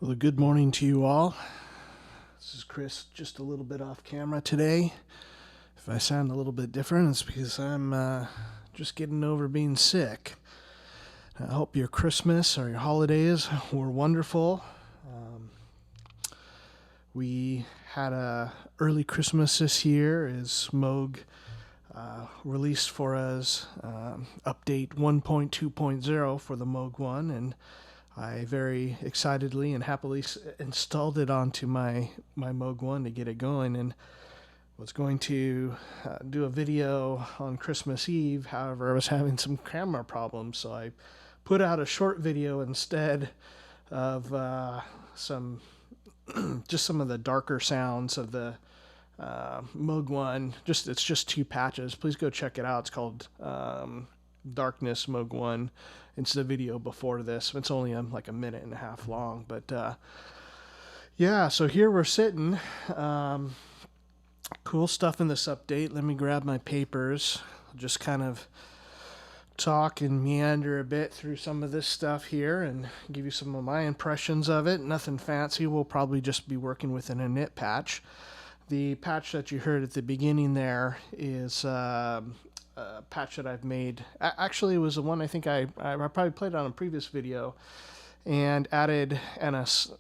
Well, good morning to you all. This is Chris, just a little bit off camera today. If I sound a little bit different, it's because I'm just getting over being sick. I hope your Christmas or your holidays were wonderful. We had a early Christmas this year as Moog released for us update 1.2.0 for the Moog One, and I very excitedly and happily installed it onto my Moog One to get it going, and was going to do a video on Christmas Eve. However, I was having some camera problems, so I put out a short video instead of some of the darker sounds of the Moog One. It's just two patches. Please go check it out. It's called Darkness Moog One. It's the video before this. It's only like a minute and a half long, but yeah, so here we're sitting. Cool stuff in this update. Let me grab my papers. I'll just kind of talk and meander a bit through some of this stuff here and give you some of my impressions of it. Nothing fancy. We'll probably just be working with an init patch. The patch that you heard at the beginning there is patch that I've made. Actually, it was the one I think I probably played on a previous video and added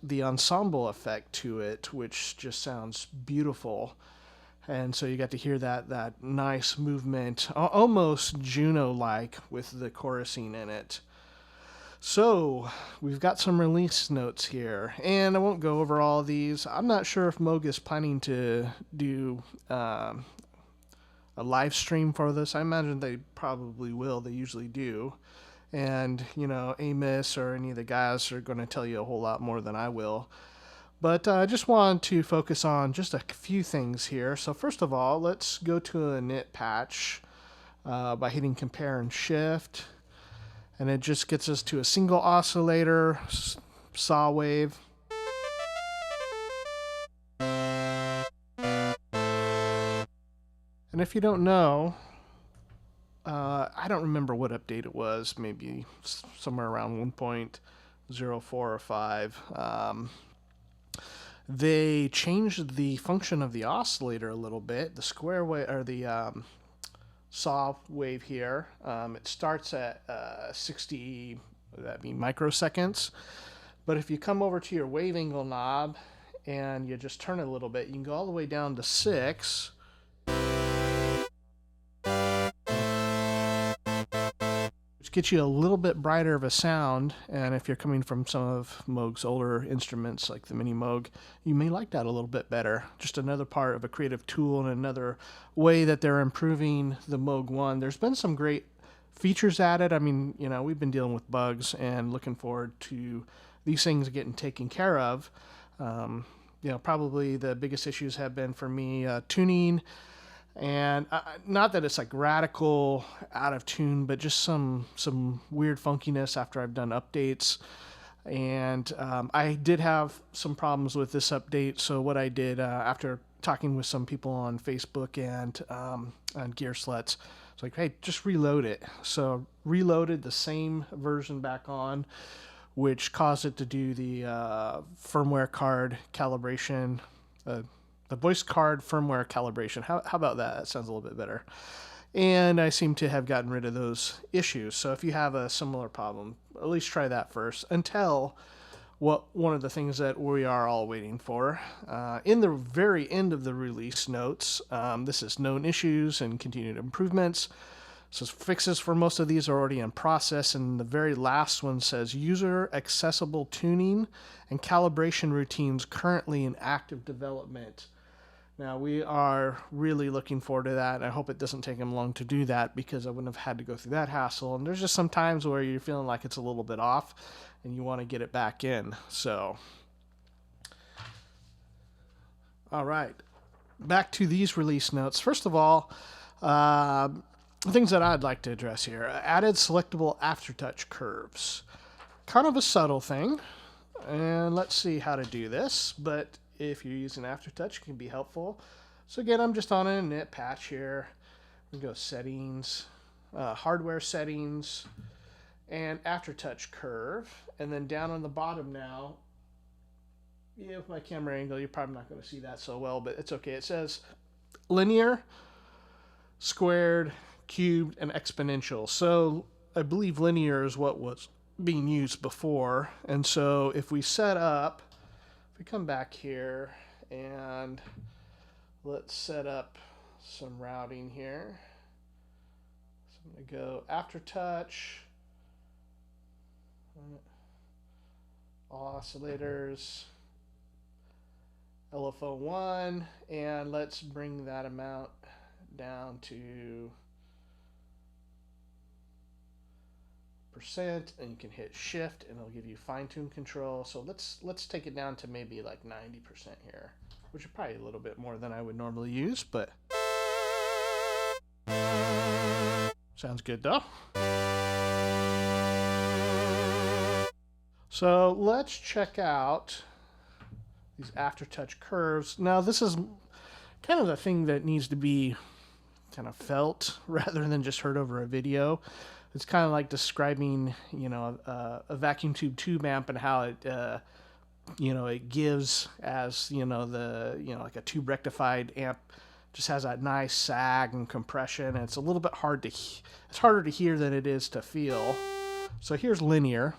the ensemble effect to it, which just sounds beautiful. And so you got to hear that nice movement, almost Juno-like with the chorusing in it. So we've got some release notes here, and I won't go over all of these. I'm not sure if Moog is planning to do a live stream for this. I imagine they probably will. They usually do. And, Amos or any of the guys are going to tell you a whole lot more than I will. But I just wanted to focus on just a few things here. So first of all, let's go to a init patch by hitting compare and shift. And it just gets us to a single oscillator, saw wave. And if you don't know, I don't remember what update it was, maybe somewhere around 1.04 or 5. They changed the function of the oscillator a little bit. The square wave, or the saw wave here, it starts at 60, that'd be microseconds. But if you come over to your wave angle knob and you just turn it a little bit, you can go all the way down to 6. Which gets you a little bit brighter of a sound, and if you're coming from some of Moog's older instruments like the Mini Moog, you may like that a little bit better. Just another part of a creative tool and another way that they're improving the Moog One. There's been some great features added. I mean, we've been dealing with bugs and looking forward to these things getting taken care of. Probably the biggest issues have been for me tuning. And not that it's like radical out of tune, but just some weird funkiness after I've done updates. And I did have some problems with this update. So what I did after talking with some people on Facebook and on Gear Sluts, it's like, hey, just reload it. So reloaded the same version back on, which caused it to do the firmware card calibration. The voice card firmware calibration. How about that? That sounds a little bit better. And I seem to have gotten rid of those issues. So if you have a similar problem, at least try that first until one of the things that we are all waiting for. In the very end of the release notes, this is known issues and continued improvements. So fixes for most of these are already in process, and the very last one says user accessible tuning and calibration routines currently in active development. Now, we are really looking forward to that. I hope it doesn't take them long to do that, because I wouldn't have had to go through that hassle. And there's just some times where you're feeling like it's a little bit off and you want to get it back in. So, all right, back to these release notes. First of all, things that I'd like to address here. Added selectable aftertouch curves. Kind of a subtle thing. And let's see how to do this. But if you're using Aftertouch, it can be helpful. So again, I'm just on a init patch here. We go settings, hardware settings, and Aftertouch curve. And then down on the bottom now, Yeah, with my camera angle, you're probably not going to see that so well, but it's okay. It says linear, squared, cubed, and exponential. So I believe linear is what was being used before. And so if we set up, if we come back here and let's set up some routing here. So I'm going to go Aftertouch, oscillators, LFO1, and let's bring that amount down to %, and you can hit shift and it'll give you fine-tune control. So let's take it down to maybe like 90% here, which is probably a little bit more than I would normally use, but sounds good though. So let's check out these Aftertouch curves. Now this is kind of the thing that needs to be kind of felt rather than just heard over a video. It's kind of like describing, a vacuum tube amp and how it, it gives as, like a tube rectified amp just has that nice sag and compression. And it's a little bit it's harder to hear than it is to feel. So here's linear.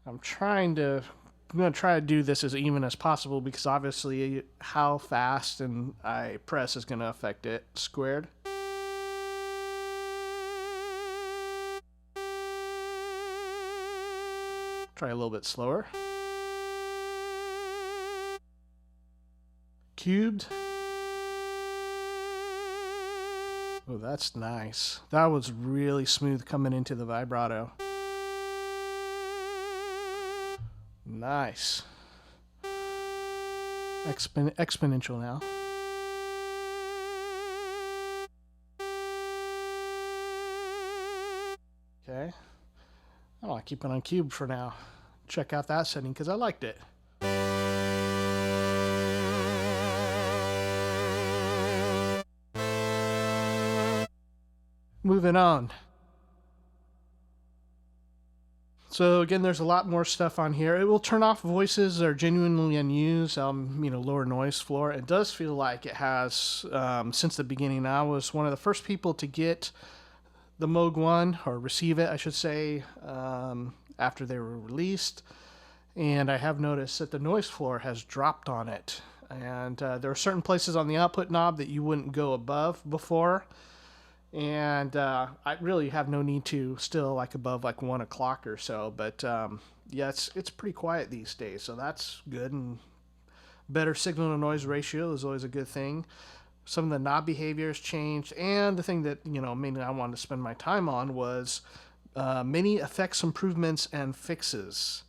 I'm going to try to do this as even as possible because obviously how fast and I press is going to affect it. Squared. Try a little bit slower. Cubed. Oh, that's nice. That was really smooth coming into the vibrato. Nice. Exponential now. Okay. I'll keep it on cube for now. Check out that setting because I liked it. Moving on. So again, there's a lot more stuff on here. It will turn off voices that are genuinely unused, lower noise floor. It does feel like it has, since the beginning. I was one of the first people to get the Moog One, or receive it, I should say, after they were released. And I have noticed that the noise floor has dropped on it. And there are certain places on the output knob that you wouldn't go above before. And I really have no need to still like above like 1 o'clock or so, but yeah, it's pretty quiet these days, so that's good. And better signal to noise ratio is always a good thing. Some of the knob behavior has changed, and the thing that mainly I wanted to spend my time on was many effects improvements and fixes.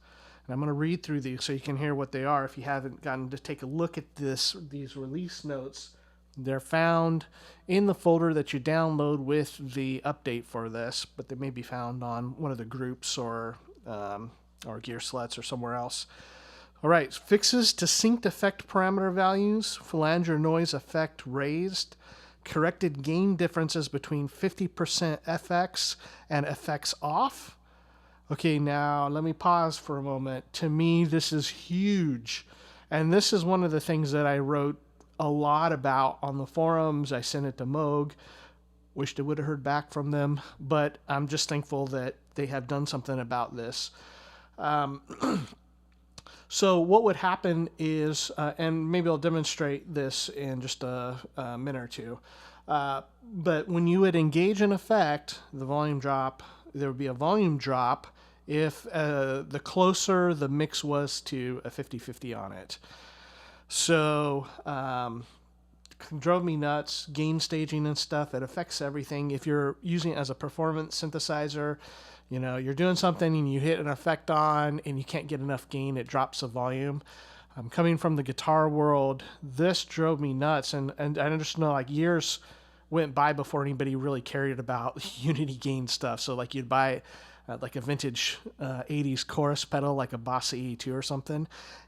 And I'm going to read through these so you can hear what they are if you haven't gotten to take a look at these release notes. They're found in the folder that you download with the update for this, but they may be found on one of the groups or Gear Sluts or somewhere else. All right, fixes to synced effect parameter values, phalange noise effect raised, corrected gain differences between 50% FX and FX off. Okay, now let me pause for a moment. To me, this is huge. And this is one of the things that I wrote a lot about on the forums. I sent it to Moog. Wished I would have heard back from them, but I'm just thankful that they have done something about this. So what would happen is, and maybe I'll demonstrate this in just a minute or two, but when you would engage an effect, the volume drop, there would be a volume drop if the closer the mix was to a 50-50 on it. So drove me nuts, gain staging and stuff. It affects everything. If you're using it as a performance synthesizer, you're doing something and you hit an effect on and you can't get enough gain, it drops the volume. Coming from the guitar world, this drove me nuts. And I just know like years went by before anybody really cared about unity gain stuff. So like you'd buy like a vintage 80s chorus pedal, like a Boss 82 or something,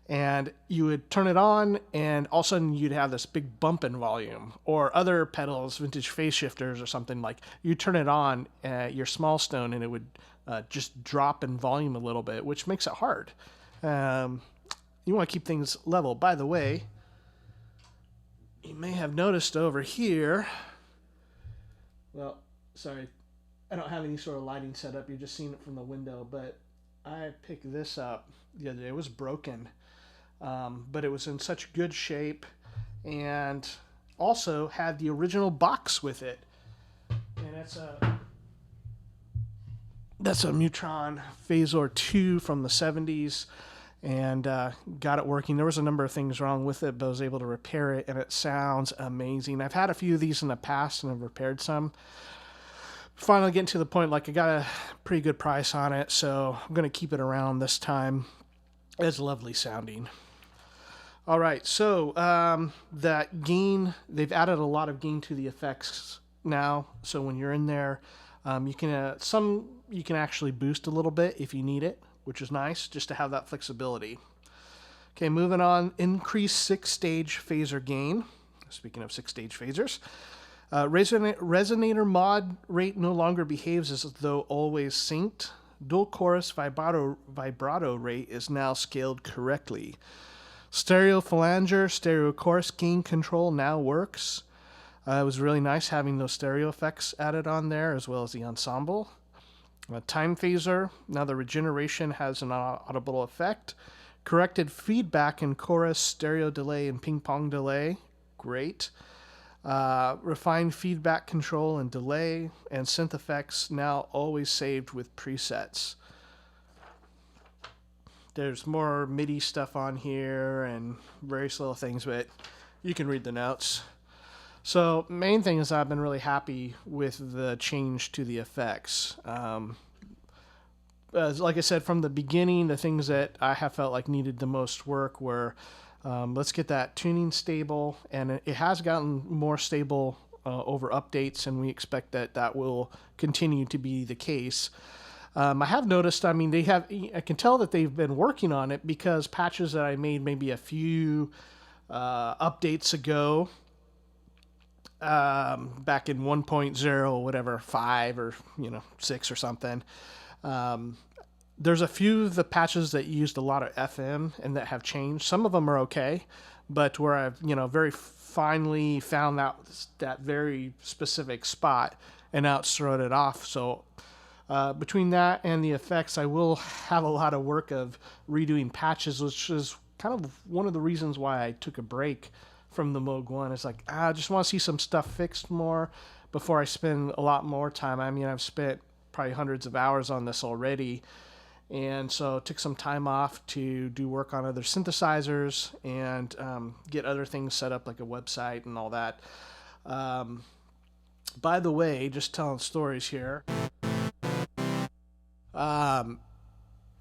and you would turn it on and all of a sudden you'd have this big bump in volume. Or other pedals, vintage phase shifters or something, like you turn it on your small stone and it would just drop in volume a little bit, which makes it hard. You want to keep things level. By the way, you may have noticed over here, well, sorry, I don't have any sort of lighting set up. You're just seeing it from the window, but I picked this up the other day. It was broken, but it was in such good shape, and also had the original box with it. And that's a Mutron Phasor 2 from the 70s, and got it working. There was a number of things wrong with it, but I was able to repair it, and it sounds amazing. I've had a few of these in the past, and I've repaired some. Finally getting to the point, like, I got a pretty good price on it, so I'm going to keep it around this time. It's lovely sounding. All right, so that gain, they've added a lot of gain to the effects now. So when you're in there, you can actually boost a little bit if you need it, which is nice, just to have that flexibility. Okay, moving on, increase 6-stage phaser gain. Speaking of 6-stage phasers. Resonator mod rate no longer behaves as though always synced. Dual chorus vibrato rate is now scaled correctly. Stereo flanger, stereo chorus gain control now works. It was really nice having those stereo effects added on there, as well as the ensemble. Time phaser, now the regeneration has an audible effect. Corrected feedback in chorus, stereo delay, and ping pong delay. Great. Refined feedback control and delay, and synth effects now always saved with presets. There's more MIDI stuff on here and various little things, but you can read the notes. So main thing is I've been really happy with the change to the effects. Like I said, from the beginning, the things that I have felt like needed the most work were let's get that tuning stable, and it has gotten more stable over updates, and we expect that that will continue to be the case. I have noticed, I mean, I can tell that they've been working on it, because patches that I made maybe a few updates ago, back in 1.0, whatever, 5 or 6 or something, there's a few of the patches that used a lot of FM and that have changed. Some of them are okay, but where I've very finely found that very specific spot, and now it's thrown it off. So between that and the effects, I will have a lot of work of redoing patches, which is kind of one of the reasons why I took a break from the Moog One. It's like, I just want to see some stuff fixed more before I spend a lot more time. I mean, I've spent probably hundreds of hours on this already, and so took some time off to do work on other synthesizers and get other things set up, like a website and all that. By the way, just telling stories here.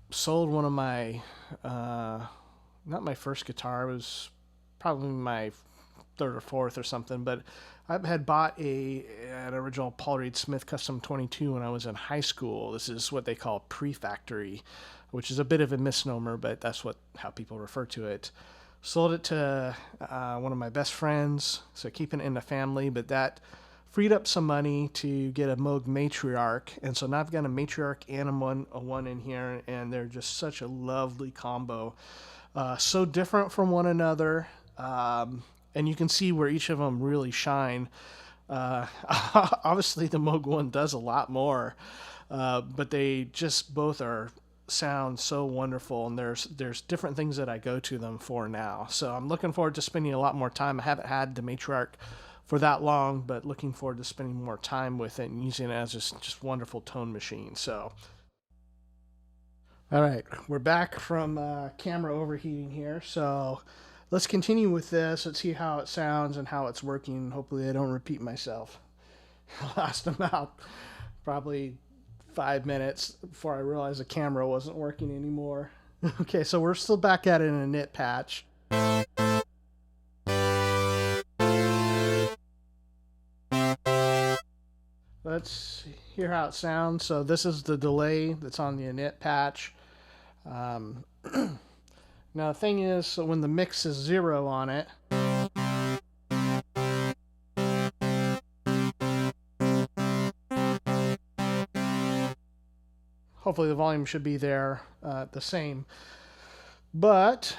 Sold one of my, not my first guitar, it was probably my third or fourth or something, but I had bought an original Paul Reed Smith Custom 22 when I was in high school. This is what they call pre-factory, which is a bit of a misnomer, but that's how people refer to it. Sold it to one of my best friends, so keeping it in the family, but that freed up some money to get a Moog Matriarch, and so now I've got a Matriarch and a one in here, and they're just such a lovely combo. So different from one another, and you can see where each of them really shine. Obviously, the Moog One does a lot more, but they just both sound so wonderful, and there's different things that I go to them for now. So I'm looking forward to spending a lot more time. I haven't had the Matriarch for that long, but looking forward to spending more time with it and using it as just wonderful tone machine. So, all right, we're back from camera overheating here. So let's continue with this. Let's see how it sounds and how it's working. Hopefully I don't repeat myself. I lost about probably 5 minutes before I realized the camera wasn't working anymore. Okay, so we're still back at it in a knit patch. Let's hear how it sounds. So this is the delay that's on the init patch. Now the thing is, so when the mix is 0 on it, hopefully the volume should be there the same. But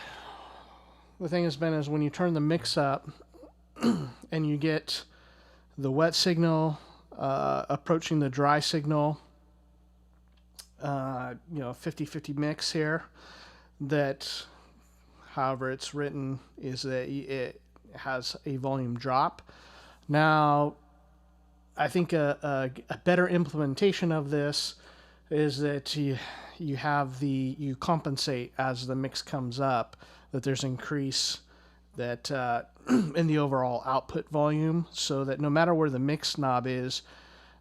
the thing has been is when you turn the mix up and you get the wet signal approaching the dry signal, 50-50 mix here, that however it's written is that it has a volume drop. Now, I think a better implementation of this is that you compensate as the mix comes up, that there's increase that in the overall output volume, so that no matter where the mix knob is,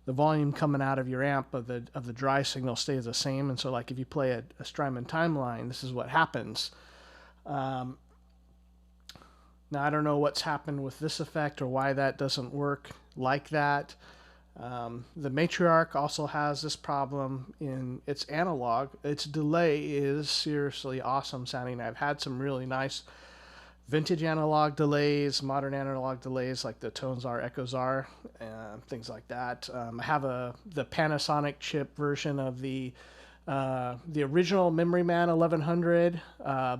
the volume coming out of your amp of the dry signal stays the same. And so, like if you play a Strymon timeline, this is what happens. Now I don't know what's happened with this effect or why that doesn't work like that. The Matriarch also has this problem in its analog. Its delay is seriously awesome sounding. I've had some really nice vintage analog delays, modern analog delays, like the Tones R, Echoes R, things like that. I have the Panasonic chip version of the original Memory Man 1100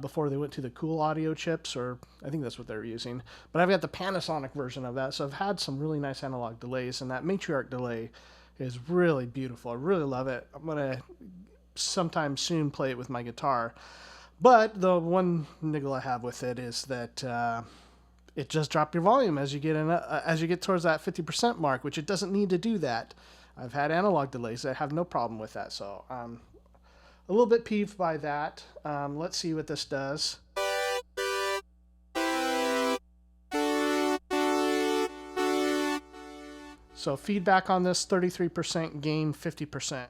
before they went to the Cool Audio chips, or I think that's what they're using. But I've got the Panasonic version of that, so I've had some really nice analog delays, and that Matriarch delay is really beautiful. I really love it. I'm going to sometime soon play it with my guitar. But the one niggle I have with it is that it just drops your volume as you get towards that 50% mark, which it doesn't need to do that. I've had analog delays that have no problem with that, so I'm a little bit peeved by that. Let's see what this does. So feedback on this, 33%, gain 50%.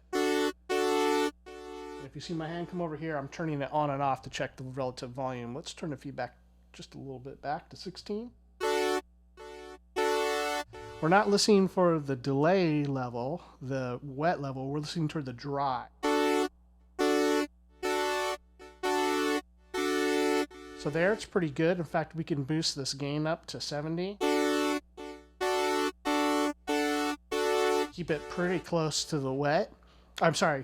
If you see my hand come over here, I'm turning it on and off to check the relative volume. Let's turn the feedback just a little bit back to 16. We're not listening for the delay level, the wet level, we're listening toward the dry. So there, it's pretty good. In fact, we can boost this gain up to 70. Keep it pretty close to the wet. I'm sorry.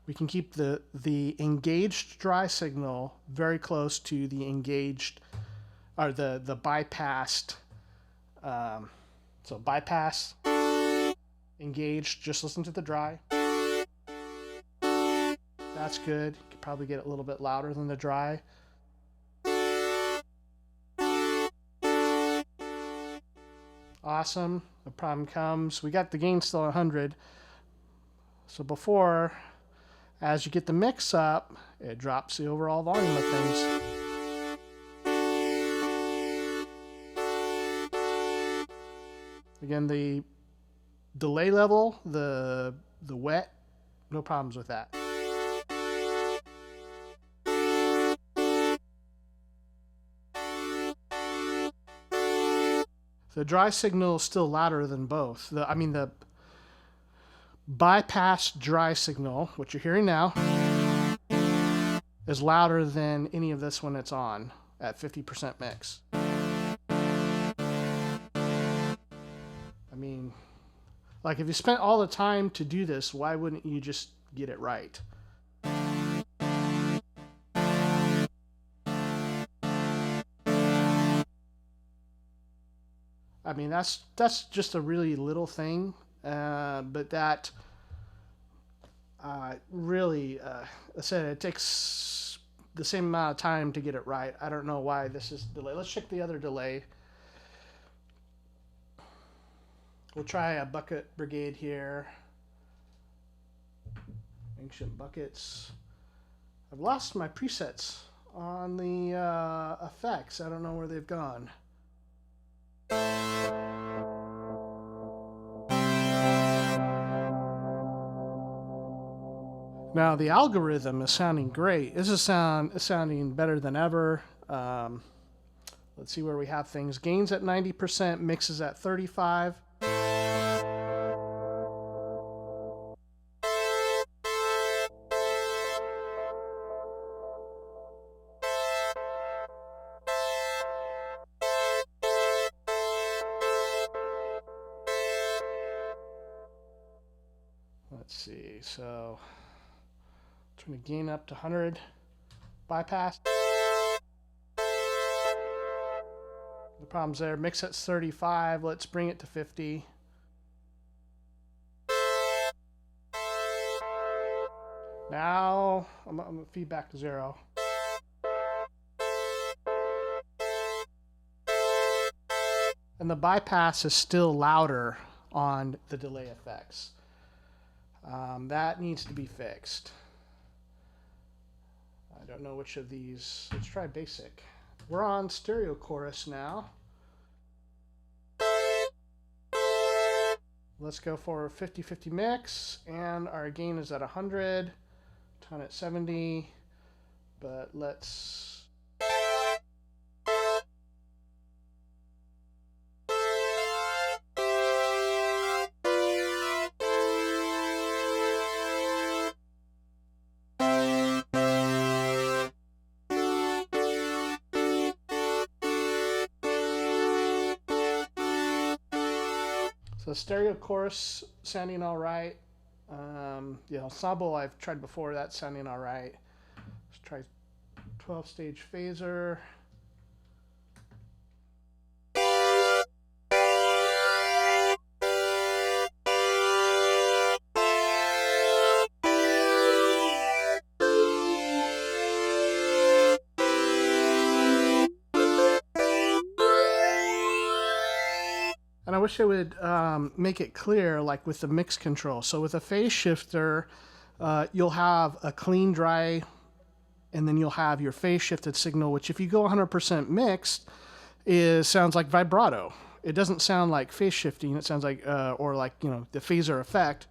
We can keep the engaged dry signal very close to the engaged, or the bypassed. So bypass, engaged, just listen to the dry. That's good. You could probably get it a little bit louder than the dry. Awesome. The problem comes, we got the gain still 100. So before, as you get the mix up, it drops the overall volume of things. Again, the delay level, the wet, no problems with that. The dry signal is still louder than both. The bypass dry signal, what you're hearing now, is louder than any of this when it's on at 50% mix. I mean, like if you spent all the time to do this, why wouldn't you just get it right? I mean, that's just a really little thing, but that really, I said it takes the same amount of time to get it right. I don't know why this is delay. Let's check the other delay. We'll try a bucket brigade here. Ancient buckets. I've lost my presets on the effects. I don't know where they've gone. Now the algorithm is sounding great. This is sounding better than ever. Let's see where we have things. Gains at 90%, mixes at 35%. Let's see, so Trying to gain up to 100. Bypass. The problem's there. Mix at 35. Let's bring it to 50. Now I'm going to feed back to 0. And the bypass is still louder on the delay effects. That needs to be fixed. I don't know which of these. Let's try basic. We're on stereo chorus now. Let's go for a 50-50 mix, and our gain is at 100, tone at 70, but let's... So stereo chorus sounding all right. The ensemble I've tried before, that's sounding all right. Let's try 12-stage phaser. And I wish I would make it clear, like with the mix control. So with a phase shifter, you'll have a clean, dry, and then you'll have your phase shifted signal, which if you go 100% mixed, sounds like vibrato. It doesn't sound like phase shifting. It sounds like, or like, you know, the phaser effect.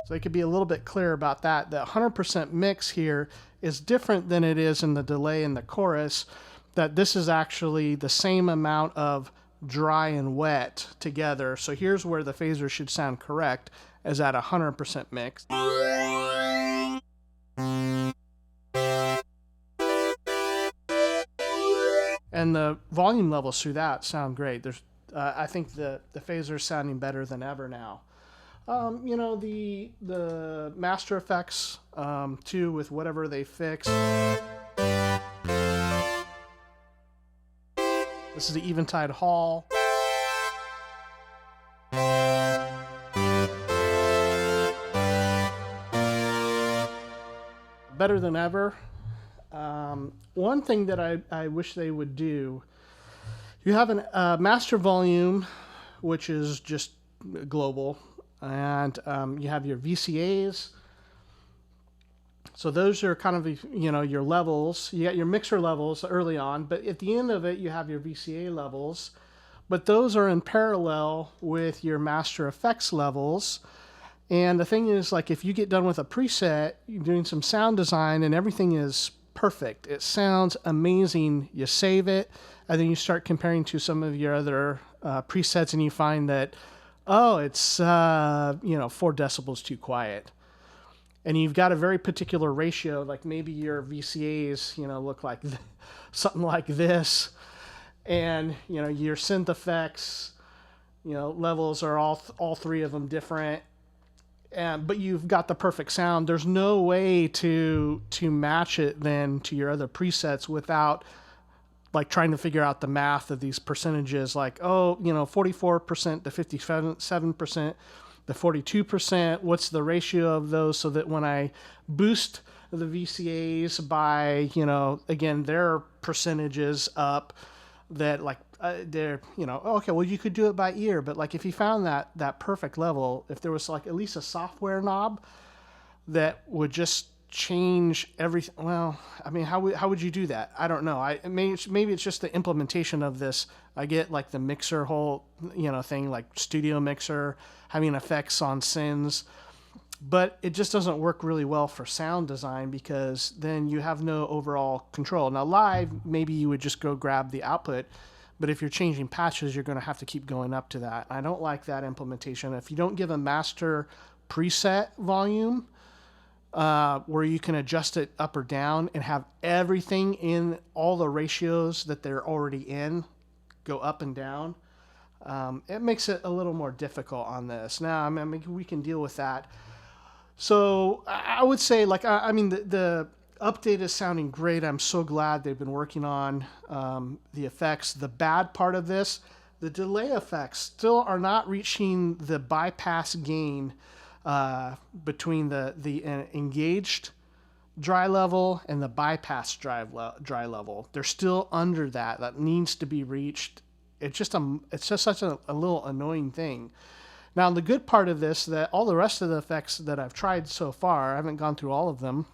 So it could be a little bit clearer about that. The 100% mix here is different than it is in the delay in the chorus, that this is actually the same amount of dry and wet together. So here's where the phaser should sound correct, as at 100% mix. And the volume levels through that sound great. I think the phaser is sounding better than ever now. You know, the master effects, too, with whatever they fix. This is the Eventide Hall. Better than ever. One thing that I wish they would do, you have a master volume, which is just global. And you have your VCAs. So those are kind of, you know, your levels. You got your mixer levels early on, but at the end of it, you have your VCA levels. But those are in parallel with your master effects levels. And the thing is, like, if you get done with a preset, you're doing some sound design and everything is perfect. It sounds amazing. You save it, and then you start comparing to some of your other presets, and you find that, oh, it's, you know, 4 decibels too quiet. And you've got a very particular ratio, like maybe your VCAs, you know, look like something like this. And, you know, your synth effects, you know, levels are all 3 of them different. But you've got the perfect sound. There's no way to match it then to your other presets without like trying to figure out the math of these percentages, like, oh, you know, 44% to 57%, the 42%, what's the ratio of those, so that when I boost the VCAs by, you know, again, their percentages up, that like they're, you know, okay, well, you could do it by ear, but like if you found that perfect level, if there was like at least a software knob that would just change everything. Well, I mean, how would you do that? I don't know. Maybe it's just the implementation of this. I get like the mixer whole, you know, thing, like studio mixer, having effects on synths, but it just doesn't work really well for sound design, because then you have no overall control. Now live, maybe you would just go grab the output, but if you're changing patches, you're going to have to keep going up to that. I don't like that implementation. If you don't give a master preset volume, where you can adjust it up or down and have everything in all the ratios that they're already in go up and down, It makes it a little more difficult on this. Now, I mean, we can deal with that. So I would say, like, I mean, the update is sounding great. I'm so glad they've been working on the effects. The bad part of this, the delay effects still are not reaching the bypass gain between the engaged dry level and the bypass dry level. They're still under that. That needs to be reached. It's just such a little annoying thing. Now, the good part of this, that all the rest of the effects that I've tried so far, I haven't gone through all of them,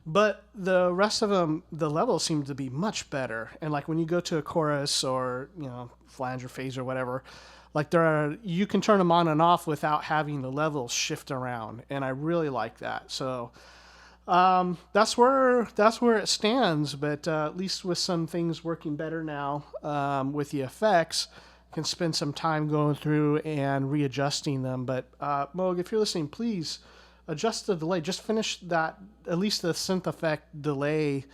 but the rest of them, the levels seem to be much better. And like when you go to a chorus or, you know, flange or phase or whatever, like you can turn them on and off without having the levels shift around. And I really like that. So that's where it stands. But at least with some things working better now with the effects, can spend some time going through and readjusting them. But Moog, if you're listening, please adjust the delay. Just finish that, at least the synth effect delay,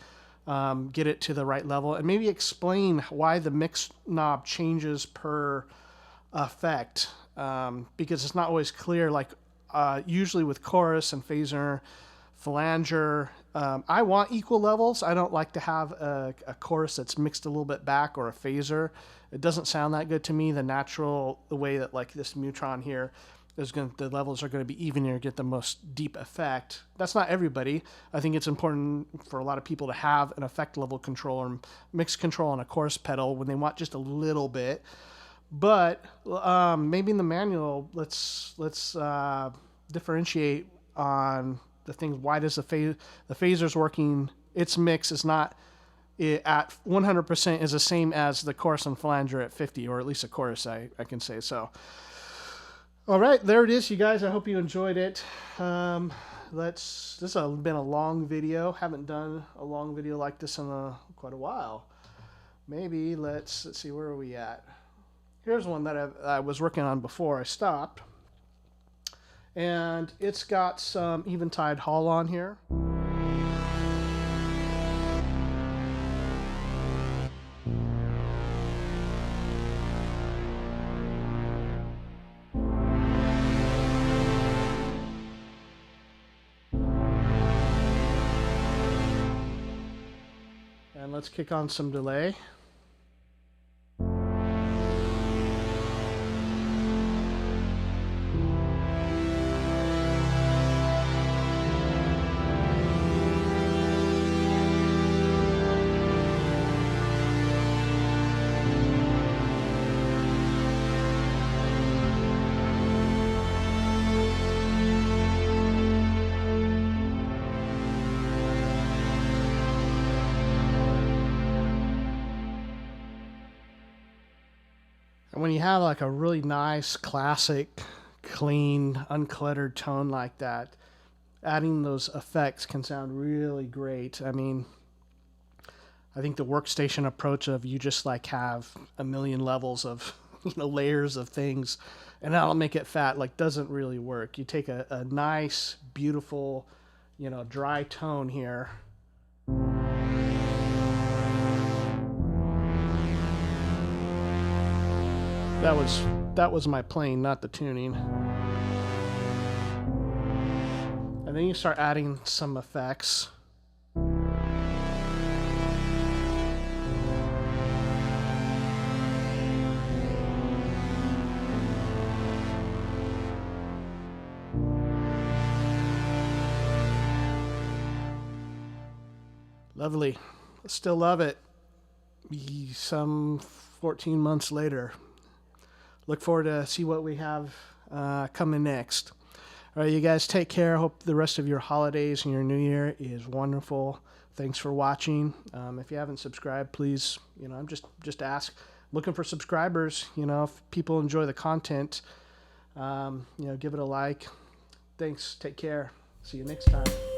get it to the right level, and maybe explain why the mix knob changes per effect, because it's not always clear. Like usually with chorus and phaser, flanger, I want equal levels. I don't like to have a chorus that's mixed a little bit back, or a phaser. It doesn't sound that good to me. The way that like this Mutron here, the levels are going to be even here, get the most deep effect. That's not everybody. I think it's important for a lot of people to have an effect level control or mix control on a chorus pedal when they want just a little bit. But maybe in the manual, let's differentiate on the things. Why does the phaser's working? Its mix is not at 100% is the same as the chorus and flanger at 50, or at least a chorus, I can say so. All right, there it is, you guys. I hope you enjoyed it. This has been a long video. Haven't done a long video like this in quite a while. Maybe let's see, where are we at? Here's one that I was working on before I stopped, and it's got some Eventide Hall on here. And let's kick on some delay. And when you have like a really nice, classic, clean, uncluttered tone like that, adding those effects can sound really great. I mean, I think the workstation approach of you just like have a million levels of, layers of things, and that'll make it fat, like, doesn't really work. You take a nice, beautiful, dry tone here. That was my playing, not the tuning. And then you start adding some effects. Lovely. Still love it. Some 14 months later. Look forward to see what we have coming next. All right, you guys, take care. Hope the rest of your holidays and your new year is wonderful. Thanks for watching. If you haven't subscribed, please, I'm just ask. Looking for subscribers. If people enjoy the content, give it a like. Thanks. Take care. See you next time.